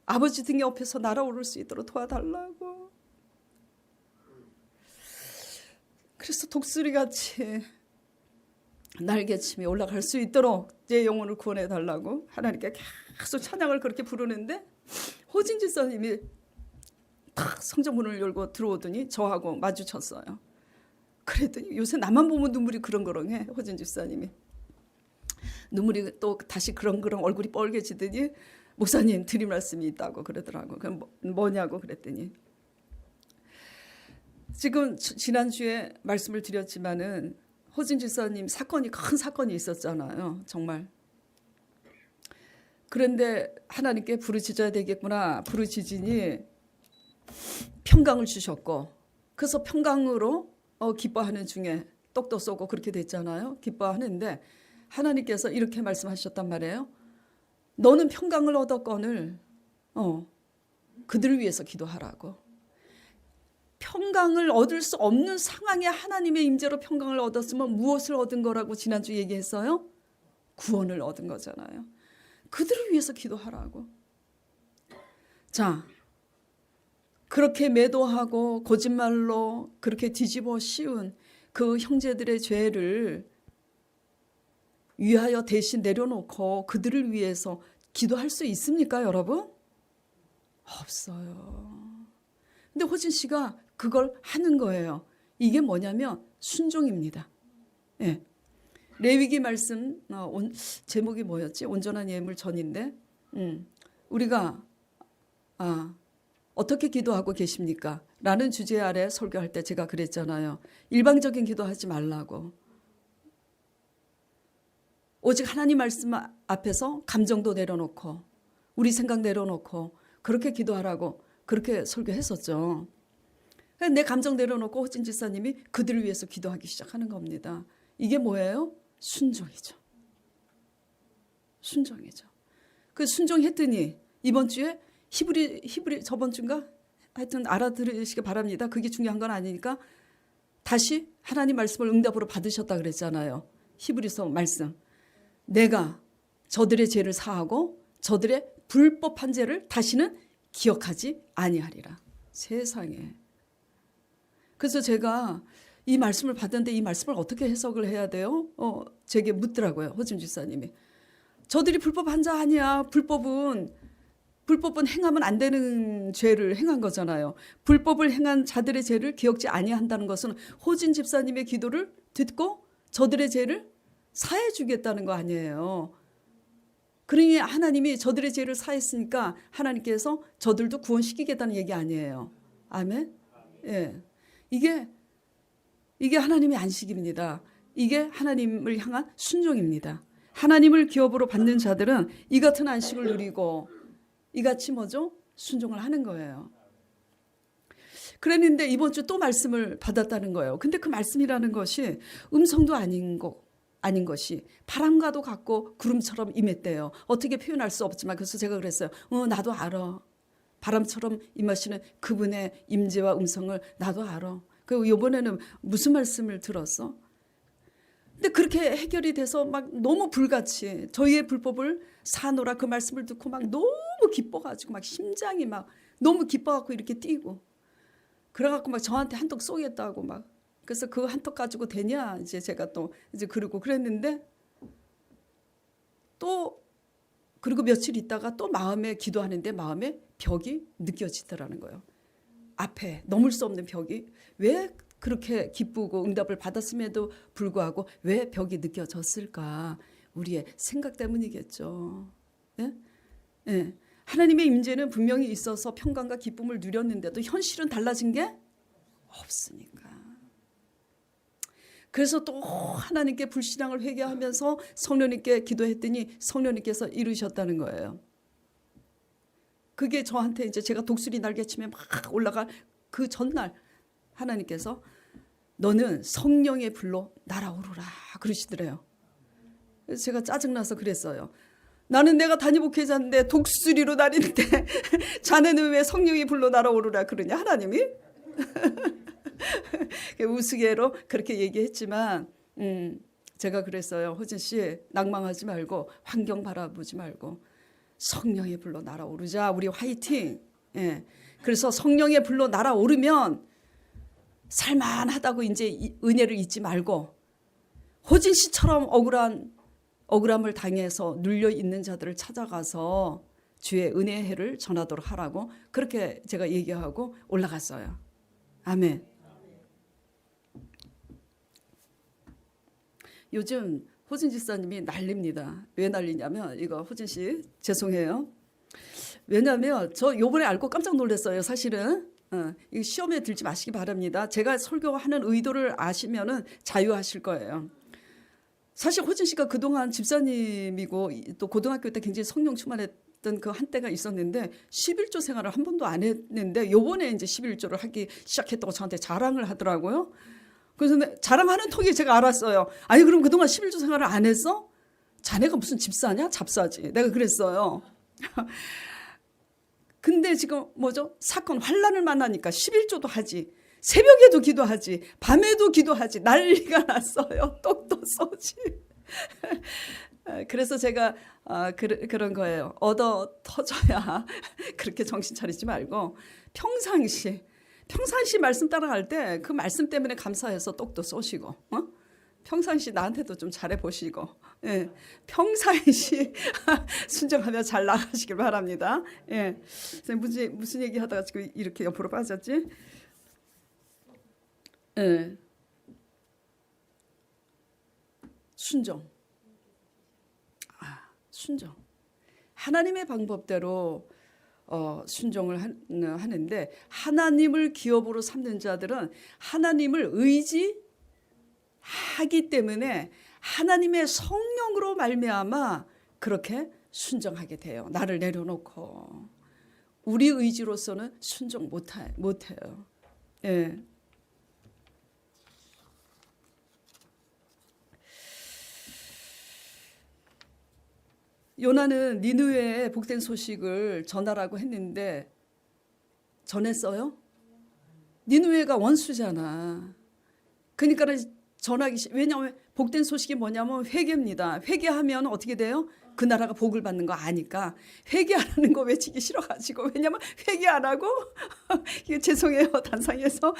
아버지 등 옆에서 날아오를 수 있도록 도와달라고. 그래서 독수리같이 날개침이 올라갈 수 있도록 내 영혼을 구원해 달라고 하나님께 계속 찬양을 그렇게 부르는데, 호진 집사님이 탁 성전문을 열고 들어오더니 저하고 마주쳤어요. 그랬더니 요새 나만 보면 눈물이 그렁그렁해. 호진 집사님이 눈물이 또 다시 그렁그렁 얼굴이 빨개지더니 목사님 드릴 말씀이 있다고 그러더라고. 그럼 뭐냐고 그랬더니, 지금 지난주에 말씀을 드렸지만은 호진 집사님 큰 사건이 있었잖아요. 정말. 그런데 하나님께 부르짖어야 되겠구나. 부르짖으니 평강을 주셨고, 그래서 평강으로 기뻐하는 중에 떡도 쏘고 그렇게 됐잖아요. 기뻐하는데 하나님께서 이렇게 말씀하셨단 말이에요. 너는 평강을 얻었거늘 그들을 위해서 기도하라고. 평강을 얻을 수 없는 상황에 하나님의 임재로 평강을 얻었으면 무엇을 얻은 거라고 지난주 얘기했어요? 구원을 얻은 거잖아요. 그들을 위해서 기도하라고. 자, 그렇게 매도하고 거짓말로 그렇게 뒤집어 씌운 그 형제들의 죄를 위하여 대신 내려놓고 그들을 위해서 기도할 수 있습니까, 여러분? 없어요. 근데 호진 씨가 그걸 하는 거예요. 이게 뭐냐면 순종입니다. 예. 레위기 말씀 제목이 뭐였지? 온전한 예물 전인데, 우리가 어떻게 기도하고 계십니까? 라는 주제 아래 설교할 때 제가 그랬잖아요. 일방적인 기도하지 말라고. 오직 하나님 말씀 앞에서 감정도 내려놓고 우리 생각 내려놓고 그렇게 기도하라고 그렇게 설교했었죠. 내 감정 내려놓고 호진 집사님이 그들을 위해서 기도하기 시작하는 겁니다. 이게 뭐예요? 순종이죠. 순종이죠. 그 순종했더니 이번 주에 히브리 저번 주인가? 하여튼 알아들으시기 바랍니다. 그게 중요한 건 아니니까 다시 하나님 말씀을 응답으로 받으셨다 그랬잖아요. 히브리서 말씀. 내가 저들의 죄를 사하고 저들의 불법한 죄를 다시는 기억하지 아니하리라. 세상에. 그래서 제가 이 말씀을 받았는데 이 말씀을 어떻게 해석을 해야 돼요? 제게 묻더라고요. 호진 집사님이. 저들이 불법한 자 아니야. 불법은 행하면 안 되는 죄를 행한 거잖아요. 불법을 행한 자들의 죄를 기억지 아니한다는 것은 호진 집사님의 기도를 듣고 저들의 죄를 사해 주겠다는 거 아니에요. 그러니 하나님이 저들의 죄를 사했으니까 하나님께서 저들도 구원시키겠다는 얘기 아니에요. 아멘? 예. 이게 하나님의 안식입니다. 이게 하나님을 향한 순종입니다. 하나님을 기업으로 받는 자들은 이 같은 안식을 누리고 이같이 뭐죠? 순종을 하는 거예요. 그랬는데 이번 주 또 말씀을 받았다는 거예요. 근데 그 말씀이라는 것이 음성도 아닌 것이 바람과도 같고 구름처럼 임했대요. 어떻게 표현할 수 없지만 그래서 제가 그랬어요. 나도 알아. 바람처럼 임하시는 그분의 임재와 음성을 나도 알아. 그리고 이번에는 무슨 말씀을 들었어? 근데 그렇게 해결이 돼서 막 너무 불같이 저희의 불법을 사노라 그 말씀을 듣고 막 너무 기뻐가지고 막 심장이 막 너무 기뻐갖고 이렇게 뛰고 그래갖고 막 저한테 한턱 쏘겠다고 막 그래서 그 한턱 가지고 되냐 이제 제가 또 이제 그러고 그랬는데 또 그리고 며칠 있다가 또 마음에 기도하는데 마음에 벽이 느껴지더라는 거예요. 앞에 넘을 수 없는 벽이 왜 그렇게 기쁘고 응답을 받았음에도 불구하고 왜 벽이 느껴졌을까? 우리의 생각 때문이겠죠. 예? 예. 하나님의 임재는 분명히 있어서 평강과 기쁨을 누렸는데도 현실은 달라진 게 없으니까. 그래서 또 하나님께 불신앙을 회개하면서 성령님께 기도했더니 성령님께서 이루셨다는 거예요. 그게 저한테 이제 제가 독수리 날개치며 막 올라갈 그 전날 하나님께서 너는 성령의 불로 날아오르라 그러시더래요. 그래서 제가 짜증나서 그랬어요. 나는 내가 단위복회자인데 독수리로 날리는데 자네는 왜 성령의 불로 날아오르라 그러냐 하나님이? 우스개로 그렇게 얘기했지만 제가 그랬어요. 호진 씨 낭망하지 말고 환경 바라보지 말고 성령의 불로 날아오르자. 우리 화이팅. 예. 그래서 성령의 불로 날아오르면 살만하다고 이제 은혜를 잊지 말고 호진 씨처럼 억울함을 당해서 눌려 있는 자들을 찾아가서 주의 은혜의 해를 전하도록 하라고 그렇게 제가 얘기하고 올라갔어요. 아멘. 요즘 호진 집사님이 난립니다. 왜 난리냐면 이거 호진 씨 죄송해요. 왜냐하면 저 요번에 알고 깜짝 놀랐어요. 사실은 이 시험에 들지 마시기 바랍니다. 제가 설교하는 의도를 아시면은 자유하실 거예요. 사실 호진 씨가 그동안 집사님이고 또 고등학교 때 굉장히 성령 충만했던 그 한때가 있었는데 11조 생활을 한 번도 안 했는데 요번에 이제 11조를 하기 시작했다고 저한테 자랑을 하더라고요. 그래서 자랑하는 톡에 제가 알았어요. 아니 그럼 그동안 11조 생활을 안 했어? 자네가 무슨 집사냐? 잡사지. 내가 그랬어요. 근데 지금 뭐죠? 사건 환란을 만나니까 11조도 하지. 새벽에도 기도하지. 밤에도 기도하지. 난리가 났어요. 똑똑 쏘지. 그래서 제가 그런 거예요. 얻어 터져야 그렇게 정신 차리지 말고 평상시 말씀 따라갈 때 그 말씀 때문에 감사해서 똑똑 쏘시고 평상시 나한테도 좀 잘해보시고 예, 평상시 순종하며 잘 나가시길 바랍니다. 예, 무슨 얘기 하다가 지금 이렇게 옆으로 빠졌지? 예. 순종. 순종. 하나님의 방법대로 순종을 하는데 하나님을 기업으로 삼는 자들은 하나님을 의지하기 때문에 하나님의 성령으로 말미암아 그렇게 순종하게 돼요. 나를 내려놓고 우리 의지로서는 순종 못해요. 예. 요나는 니느웨에 복된 소식을 전하라고 했는데 전했어요? 니느웨가 원수잖아. 그러니까 왜냐하면 복된 소식이 뭐냐면 회개입니다. 회개하면 어떻게 돼요? 그 나라가 복을 받는 거 아니까 회개하라는 거 외치기 싫어가지고 왜냐면 회개 안 하고 이게 죄송해요 단상에서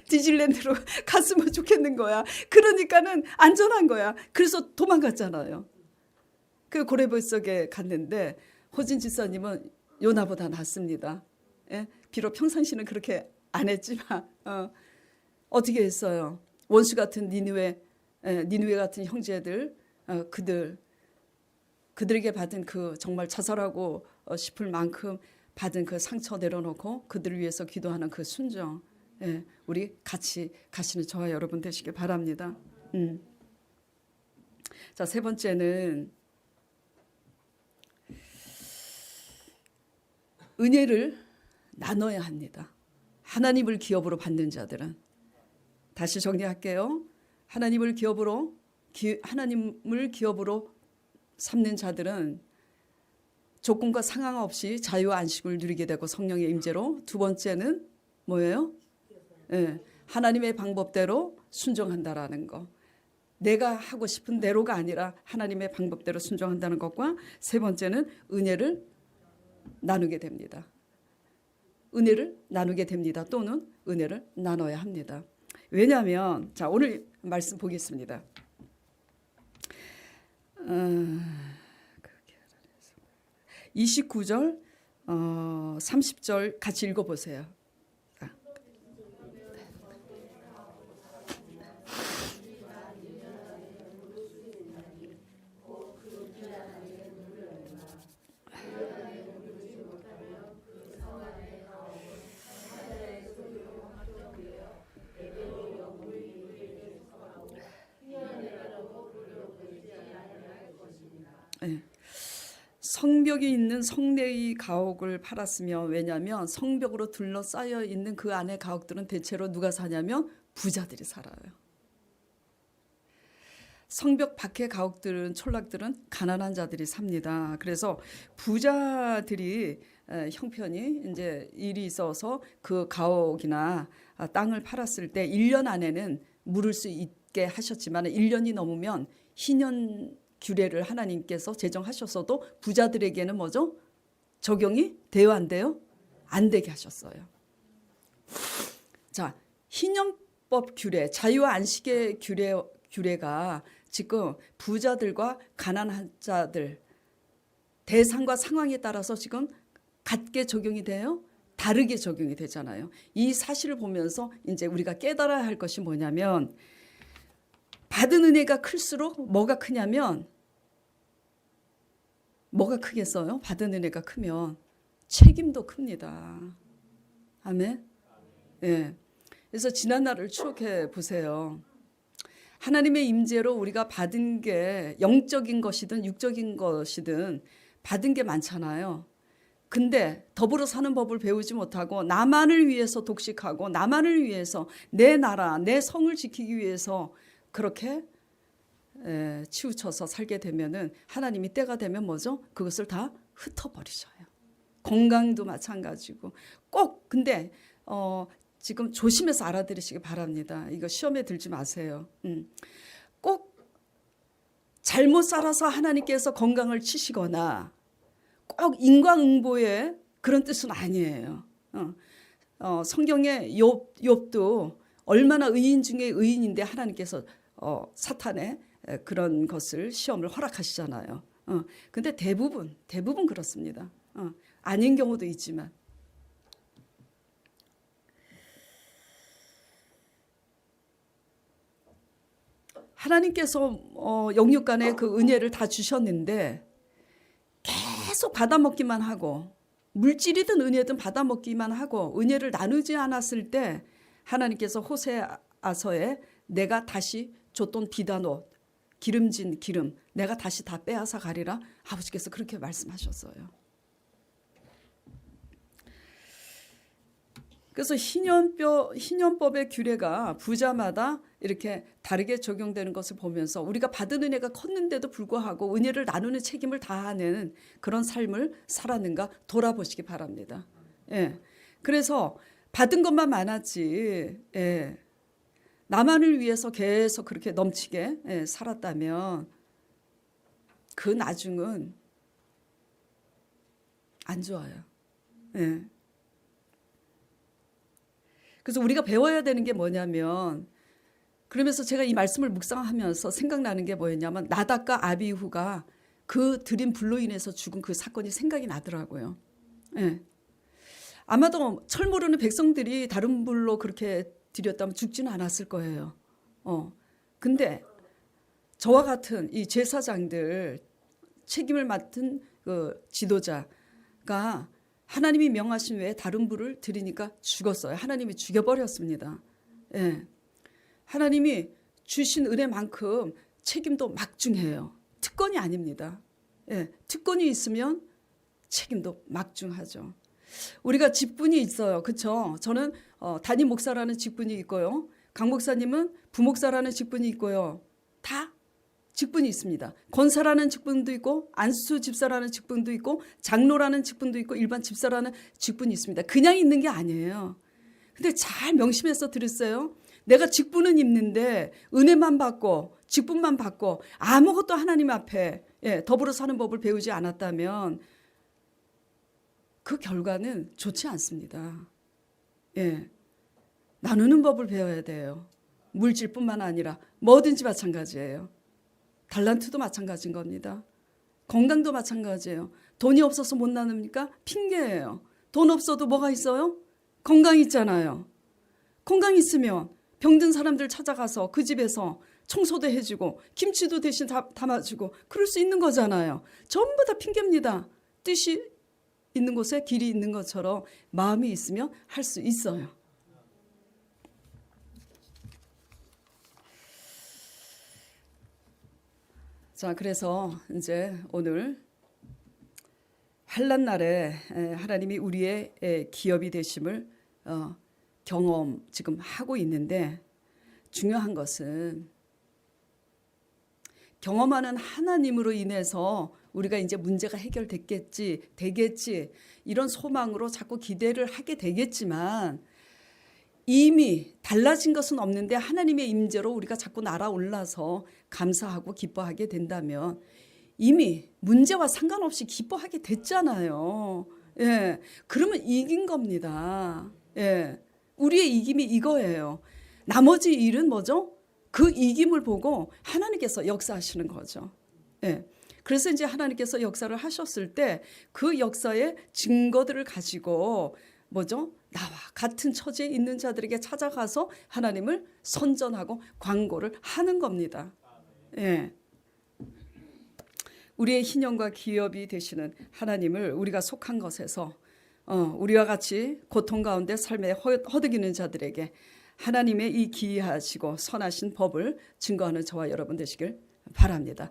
디즈니랜드로 갔으면 좋겠는 거야. 그러니까는 안전한 거야. 그래서 도망갔잖아요. 그 고레벌 속에 갔는데 호진 집사님은 요나보다 낫습니다. 예? 비록 평상시는 그렇게 안 했지만 어떻게 했어요? 원수 같은 니느웨 같은 형제들 그들에게 받은 그 정말 자살하고 싶을 만큼 받은 그 상처 내려놓고 그들을 위해서 기도하는 그 순종. 예, 우리 같이 가시는 저와 여러분 되시길 바랍니다. 자, 세 번째는 은혜를 나눠야 합니다. 하나님을 기업으로 받는 자들은 다시 정리할게요. 하나님을 기업으로 삼는 자들은 조건과 상황 없이 자유와 안식을 누리게 되고 성령의 임재로 두 번째는 뭐예요? 네, 하나님의 방법대로 순종한다라는 거. 내가 하고 싶은 대로가 아니라 하나님의 방법대로 순종한다는 것과 세 번째는 은혜를 나누게 됩니다. 은혜를 나누게 됩니다. 또는 은혜를 나눠야 합니다. 왜냐하면 자 오늘 말씀 보겠습니다. 29절, 30절 같이 읽어보세요. 네. 성벽이 있는 성내의 가옥을 팔았으며, 왜냐하면 성벽으로 둘러싸여 있는 그 안의 가옥들은 대체로 누가 사냐면 부자들이 살아요. 성벽 밖의 가옥들은, 촌락들은 가난한 자들이 삽니다. 그래서 부자들이 형편이 이제 일이 있어서 그 가옥이나 땅을 팔았을 때 1년 안에는 물을 수 있게 하셨지만 1년이 넘으면 희년 규례를 하나님께서 제정하셨어도 부자들에게는 뭐죠? 적용이 돼요, 안 돼요? 안 되게 하셨어요. 자, 희년법 규례, 자유와 안식의 규례가 지금 부자들과 가난한 자들 대상과 상황에 따라서 지금 같게 적용이 돼요? 다르게 적용이 되잖아요. 이 사실을 보면서 이제 우리가 깨달아야 할 것이 뭐냐면, 받은 은혜가 클수록 뭐가 크냐면, 뭐가 크겠어요? 받은 은혜가 크면 책임도 큽니다. 아멘. 예. 그래서 지난 날을 추억해 보세요. 하나님의 임재로 우리가 받은 게 영적인 것이든 육적인 것이든 받은 게 많잖아요. 근데 더불어 사는 법을 배우지 못하고 나만을 위해서 독식하고 나만을 위해서 내 나라, 내 성을 지키기 위해서 그렇게 치우쳐서 살게 되면은 하나님이 때가 되면 뭐죠? 그것을 다 흩어버리셔요. 건강도 마찬가지고 꼭 근데 지금 조심해서 알아들으시기 바랍니다. 이거 시험에 들지 마세요. 꼭 잘못 살아서 하나님께서 건강을 치시거나 꼭 인과응보의 그런 뜻은 아니에요. 성경의 욥도 얼마나 의인 중에 의인인데 하나님께서 사탄의 그런 것을 시험을 허락하시잖아요. 근데 대부분 그렇습니다. 아닌 경우도 있지만. 하나님께서 영육간에 그 은혜를 다 주셨는데 계속 받아먹기만 하고, 물질이든 은혜든 받아먹기만 하고 은혜를 나누지 않았을 때 하나님께서 호세아서에 내가 다시 줬던 비단 옷, 기름진 기름 내가 다시 다 빼앗아 가리라, 아버지께서 그렇게 말씀하셨어요. 그래서 희년법의 규례가 부자마다 이렇게 다르게 적용되는 것을 보면서 우리가 받은 은혜가 컸는데도 불구하고 은혜를 나누는 책임을 다하는 그런 삶을 살았는가 돌아보시기 바랍니다. 예. 그래서 받은 것만 많았지, 예. 나만을 위해서 계속 그렇게 넘치게 살았다면 그 나중은 안 좋아요. 예. 그래서 우리가 배워야 되는 게 뭐냐면, 그러면서 제가 이 말씀을 묵상하면서 생각나는 게 뭐였냐면, 나답과 아비후가 그 드린 불로 인해서 죽은 그 사건이 생각이 나더라고요. 예. 아마도 철 모르는 백성들이 다른 불로 그렇게 드렸다면 죽지는 않았을 거예요. 근데 저와 같은 이 제사장들, 책임을 맡은 그 지도자가 하나님이 명하신 외에 다른 불을 드리니까 죽었어요. 하나님이 죽여버렸습니다. 예. 하나님이 주신 은혜만큼 책임도 막중해요. 특권이 아닙니다. 예. 특권이 있으면 책임도 막중하죠. 우리가 직분이 있어요. 그렇죠? 저는 담임 목사라는 직분이 있고요. 강 목사님은 부목사라는 직분이 있고요. 다 직분이 있습니다. 권사라는 직분도 있고, 안수 집사라는 직분도 있고, 장로라는 직분도 있고, 일반 집사라는 직분이 있습니다. 그냥 있는 게 아니에요. 근데 잘 명심해서 들으세요. 내가 직분은 있는데 은혜만 받고 직분만 받고 아무것도 하나님 앞에 더불어 사는 법을 배우지 않았다면 그 결과는 좋지 않습니다. 예. 나누는 법을 배워야 돼요. 물질뿐만 아니라 뭐든지 마찬가지예요. 달란트도 마찬가지인 겁니다. 건강도 마찬가지예요. 돈이 없어서 못 나눕니까? 핑계예요. 돈 없어도 뭐가 있어요? 건강 있잖아요. 건강 있으면 병든 사람들 찾아가서 그 집에서 청소도 해주고 김치도 대신 담아주고 그럴 수 있는 거잖아요. 전부 다 핑계입니다. 뜻이 있는 곳에 길이 있는 것처럼 마음이 있으면 할 수 있어요. 자, 그래서 이제 오늘 환난 날에 하나님이 우리의 기업이 되심을 경험 지금 하고 있는데, 중요한 것은 경험하는 하나님으로 인해서 우리가 이제 문제가 해결됐겠지, 되겠지, 이런 소망으로 자꾸 기대를 하게 되겠지만, 이미 달라진 것은 없는데 하나님의 임재로 우리가 자꾸 날아올라서 감사하고 기뻐하게 된다면 이미 문제와 상관없이 기뻐하게 됐잖아요. 예, 그러면 이긴 겁니다. 예, 우리의 이김이 이거예요. 나머지 일은 뭐죠? 그 이김을 보고 하나님께서 역사하시는 거죠. 예. 그래서 이제 하나님께서 역사를 하셨을 때 그 역사의 증거들을 가지고 뭐죠? 나와 같은 처지에 있는 자들에게 찾아가서 하나님을 선전하고 광고를 하는 겁니다. 예. 우리의 희년과 기업이 되시는 하나님을 우리가 속한 것에서 우리와 같이 고통 가운데 삶에 허덕이는 자들에게 하나님의 이 기이하시고 선하신 법을 증거하는 저와 여러분 되시길 바랍니다.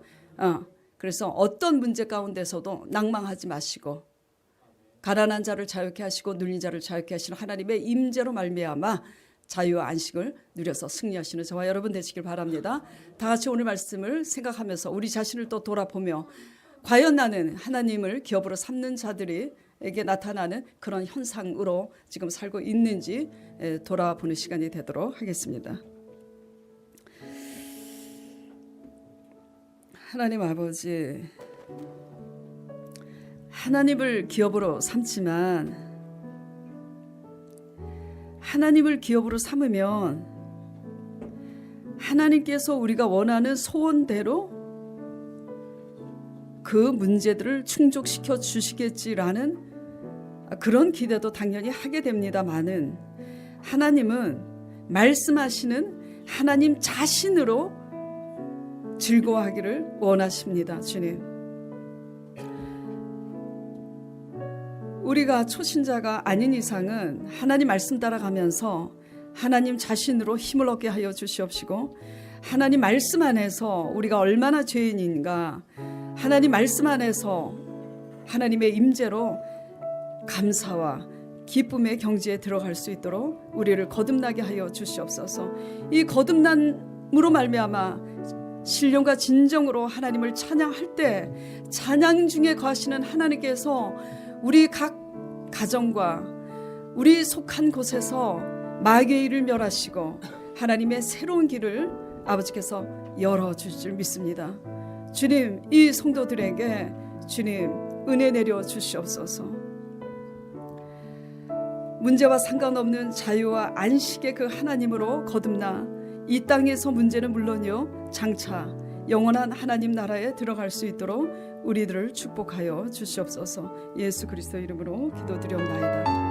그래서 어떤 문제 가운데서도 낭망하지 마시고 가난한 자를 자유케 하시고 눌린 자를 자유케 하시는 하나님의 임재로 말미암아 자유와 안식을 누려서 승리하시는 저와 여러분 되시길 바랍니다. 다 같이 오늘 말씀을 생각하면서 우리 자신을 또 돌아보며 과연 나는 하나님을 기업으로 삼는 자들에게 나타나는 그런 현상으로 지금 살고 있는지 돌아보는 시간이 되도록 하겠습니다. 하나님 아버지, 하나님을 기업으로 삼지만 하나님을 기업으로 삼으면 하나님께서 우리가 원하는 소원대로 그 문제들을 충족시켜 주시겠지라는 그런 기대도 당연히 하게 됩니다마는 하나님은 말씀하시는 하나님 자신으로 즐거워하기를 원하십니다. 주님, 우리가 초신자가 아닌 이상은 하나님 말씀 따라가면서 하나님 자신으로 힘을 얻게 하여 주시옵시고, 하나님 말씀 안에서 우리가 얼마나 죄인인가, 하나님 말씀 안에서 하나님의 임재로 감사와 기쁨의 경지에 들어갈 수 있도록 우리를 거듭나게 하여 주시옵소서. 이 거듭남으로 말미암아 신령과 진정으로 하나님을 찬양할 때 찬양 중에 거하시는 하나님께서 우리 각 가정과 우리 속한 곳에서 마귀의 일을 멸하시고 하나님의 새로운 길을 아버지께서 열어주실 줄 믿습니다. 주님, 이 성도들에게 주님 은혜 내려 주시옵소서. 문제와 상관없는 자유와 안식의 그 하나님으로 거듭나 이 땅에서 문제는 물론이요 장차 영원한 하나님 나라에 들어갈 수 있도록 우리들을 축복하여 주시옵소서. 예수 그리스도 이름으로 기도드리옵나이다.